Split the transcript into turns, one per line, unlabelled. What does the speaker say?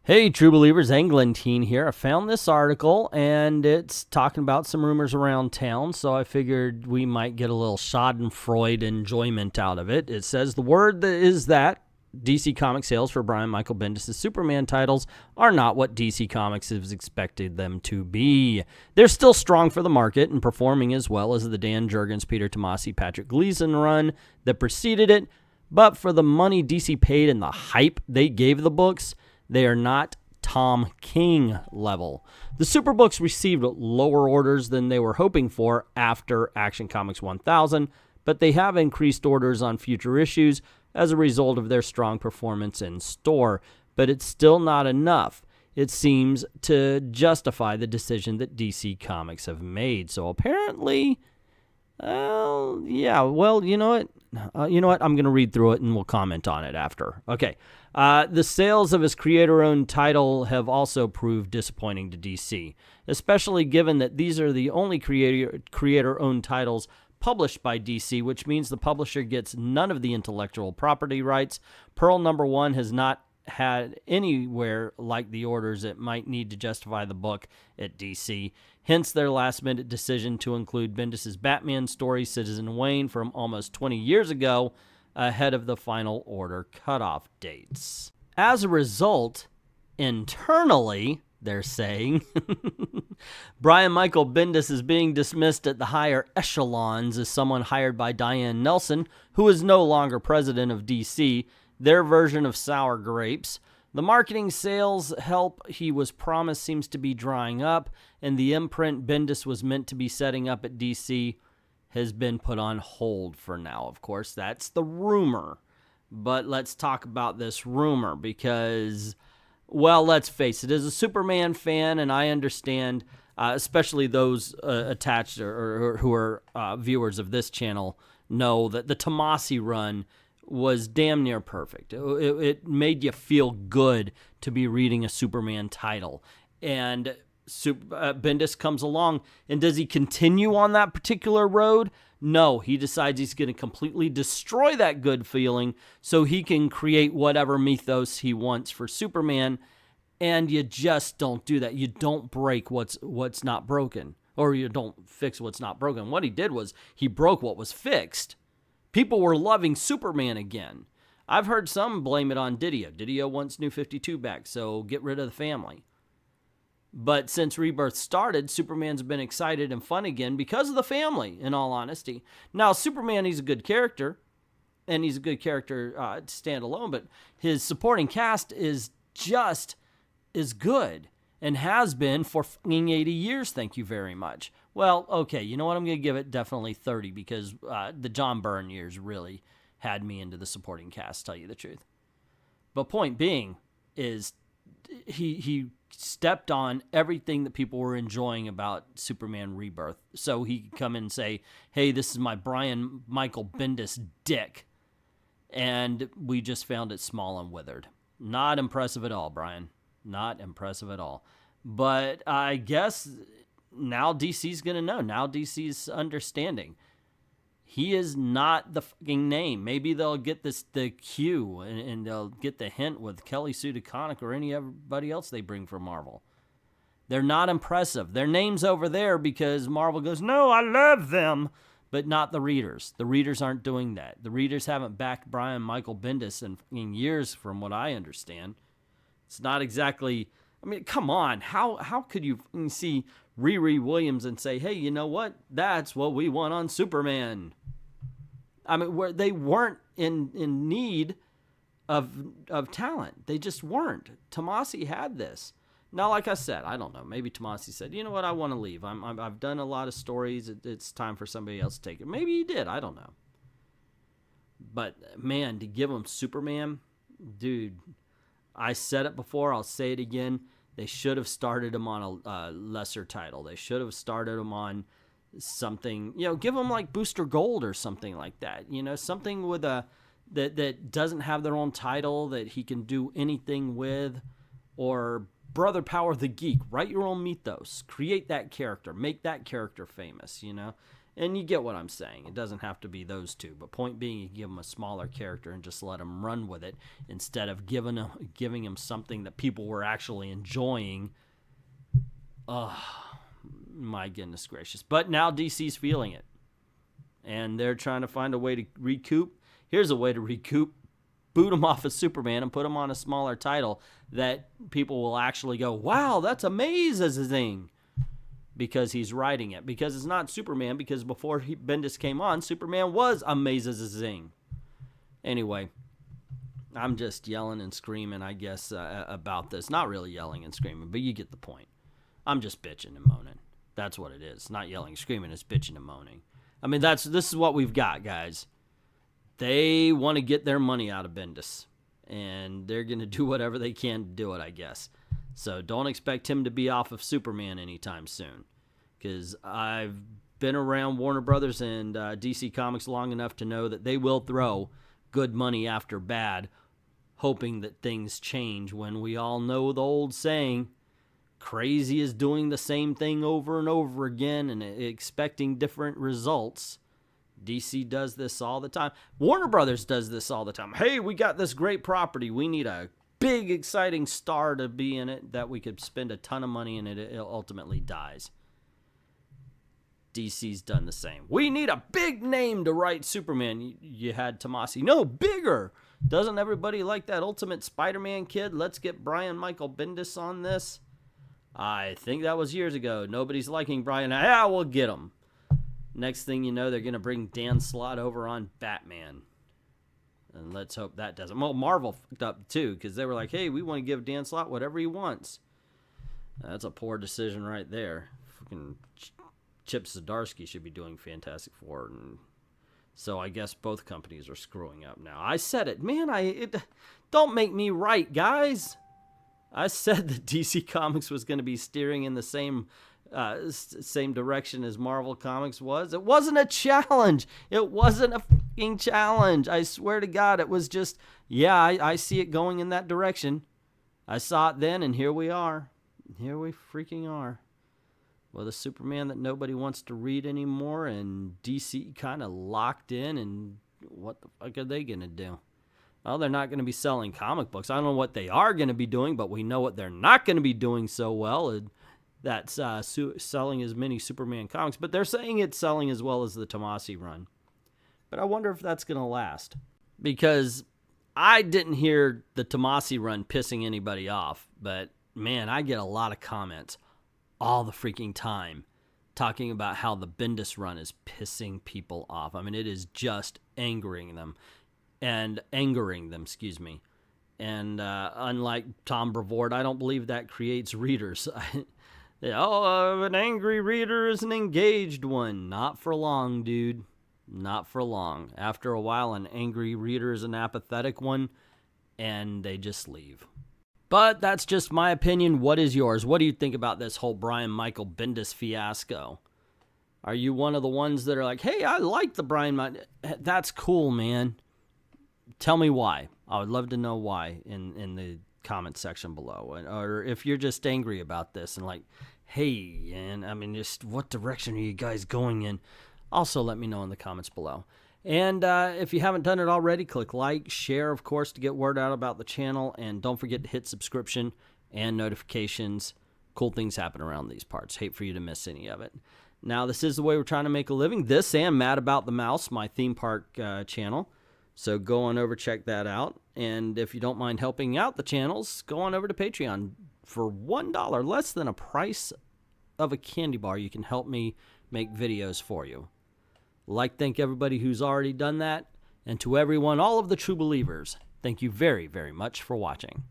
Hey, true believers, Englentine here. I found this article, and it's talking about some rumors around town, so I figured we might get a little schadenfreude enjoyment out of it. It says, the word is that DC Comics sales for Brian Michael Bendis' Superman titles are not what DC Comics has expected them to be. They're still strong for the market and performing as well as the Dan Jurgens, Peter Tomasi, Patrick Gleason run that preceded it, but for the money DC paid and the hype they gave the books, they are not Tom King level. The Superbooks received lower orders than they were hoping for after Action Comics 1000, but they have increased orders on future issues as a result of their strong performance in store. But it's still not enough, it seems, to justify the decision that DC Comics have made. So apparently, you know what? I'm going to read through it and we'll comment on it after. Okay. The sales of his creator-owned title have also proved disappointing to DC, especially given that these are the only creator-owned titles published by DC, which means the publisher gets none of the intellectual property rights. Pearl #1 has not had anywhere like the orders it might need to justify the book at DC. Hence their last-minute decision to include Bendis' Batman story, Citizen Wayne, from almost 20 years ago, ahead of the final order cutoff dates. As a result, internally, they're saying, Brian Michael Bendis is being dismissed at the higher echelons as someone hired by Diane Nelson, who is no longer president of DC, their version of sour grapes. The marketing sales help he was promised seems to be drying up, and the imprint Bendis was meant to be setting up at DC has been put on hold for now. Of course, that's the rumor. But let's talk about this rumor because, well, let's face it, as a Superman fan, and I understand, especially those attached or who are viewers of this channel, know that the Tomasi run was damn near perfect. It made you feel good to be reading a Superman title. And Bendis comes along, and does he continue on that particular road? No, he decides he's going to completely destroy that good feeling so he can create whatever mythos he wants for Superman, and you just don't do that. You don't break what's not broken, or you don't fix what's not broken. What he did was he broke what was fixed. People were loving Superman again. I've heard some blame it on Didio. Didio wants New 52 back, so get rid of the family. But since Rebirth started, Superman's been excited and fun again because of the family, in all honesty. Now, Superman, he's a good character, and he's a good character to stand alone, but his supporting cast is just as good and has been for fucking 80 years, thank you very much. Well, okay, you know what? I'm going to give it definitely 30 because the John Byrne years really had me into the supporting cast, tell you the truth. But point being is he stepped on everything that people were enjoying about Superman Rebirth. So he could come in and say, hey, this is my Brian Michael Bendis dick. And we just found it small and withered. Not impressive at all, Brian. Not impressive at all. But I guess now DC's going to know. Now DC's understanding. He is not the fucking name. Maybe they'll get the cue and they'll get the hint with Kelly Sue DeConnick or anybody else they bring from Marvel. They're not impressive. Their name's over there because Marvel goes, no, I love them, but not the readers. The readers aren't doing that. The readers haven't backed Brian Michael Bendis in years, from what I understand. It's not exactly, I mean, come on. How could you see Riri Williams and say, hey, you know what? That's what we want on Superman. I mean, they weren't in need of talent. They just weren't. Tomasi had this. Now, like I said, I don't know. Maybe Tomasi said, you know what? I want to leave. I've done a lot of stories. It's time for somebody else to take it. Maybe he did. I don't know. But, man, to give him Superman, dude, I said it before. I'll say it again. They should have started him on a lesser title. They should have started him on something, give him like Booster Gold or something like that. Something with that doesn't have their own title that he can do anything with, or Brother Power the Geek. Write your own mythos. Create that character. Make that character famous, And you get what I'm saying. It doesn't have to be those two. But point being, you give him a smaller character and just let him run with it instead of giving him something that people were actually enjoying. My goodness gracious. But now DC's feeling it. And they're trying to find a way to recoup. Here's a way to recoup. Boot him off of Superman and put him on a smaller title that people will actually go, wow, that's amazing. Because he's writing it. Because it's not Superman. Because before Bendis came on, Superman was amazing. Anyway, I'm just yelling and screaming, I guess, about this. Not really yelling and screaming, but you get the point. I'm just bitching and moaning. That's what it is. Not yelling and screaming, it's bitching and moaning. I mean, this is what we've got, guys. They want to get their money out of Bendis. And they're going to do whatever they can to do it, I guess. So don't expect him to be off of Superman anytime soon. Because I've been around Warner Brothers and DC Comics long enough to know that they will throw good money after bad, hoping that things change, when we all know the old saying, crazy is doing the same thing over and over again and expecting different results. DC does this all the time. Warner Brothers does this all the time. Hey, we got this great property. We need a big, exciting star to be in it that we could spend a ton of money in, and it ultimately dies. DC's done the same. We need a big name to write Superman. You had Tomasi. No, bigger. Doesn't everybody like that Ultimate Spider-Man kid? Let's get Brian Michael Bendis on this. I think that was years ago. Nobody's liking Brian. Yeah, we'll get him. Next thing you know, they're going to bring Dan Slott over on Batman. And let's hope that doesn't. Well, Marvel fucked up too, because they were like, hey, we want to give Dan Slott whatever he wants. That's a poor decision right there. Fucking Chip Zdarsky should be doing Fantastic Four. And so I guess both companies are screwing up now. I said it. Man, don't make me right, guys. I said that DC Comics was going to be steering in the same direction as Marvel Comics was. It wasn't a challenge. It wasn't a fucking challenge. I swear to God, it was just, yeah, I see it going in that direction. I saw it then, and here we are. Here we freaking are. With a Superman that nobody wants to read anymore, and DC kind of locked in, and what the fuck are they going to do? Well, they're not going to be selling comic books. I don't know what they are going to be doing, but we know what they're not going to be doing so well. And that's selling as many Superman comics. But they're saying it's selling as well as the Tomasi run. But I wonder if that's going to last. Because I didn't hear the Tomasi run pissing anybody off. But, man, I get a lot of comments all the freaking time talking about how the Bendis run is pissing people off. I mean, it is just angering them. And excuse me. And unlike Tom Brevoort, I don't believe that creates readers. An angry reader is an engaged one. Not for long, dude. Not for long. After a while, an angry reader is an apathetic one, and they just leave. But that's just my opinion. What is yours? What do you think about this whole Brian Michael Bendis fiasco? Are you one of the ones that are like, hey, I like the Brian... That's cool, man. Tell me why. I would love to know why in the comment section below. Or if you're just angry about this and like, hey, and I mean, just what direction are you guys going in? Also, let me know in the comments below. And if you haven't done it already, click like, share, of course, to get word out about the channel. And don't forget to hit subscription and notifications. Cool things happen around these parts. Hate for you to miss any of it. Now, this is the way we're trying to make a living. This and Mad About the Mouse, my theme park channel. So go on over, check that out. And if you don't mind helping out the channels, go on over to Patreon. For $1, less than a price of a candy bar, you can help me make videos for you. Thank everybody who's already done that. And to everyone, all of the true believers, thank you very, very much for watching.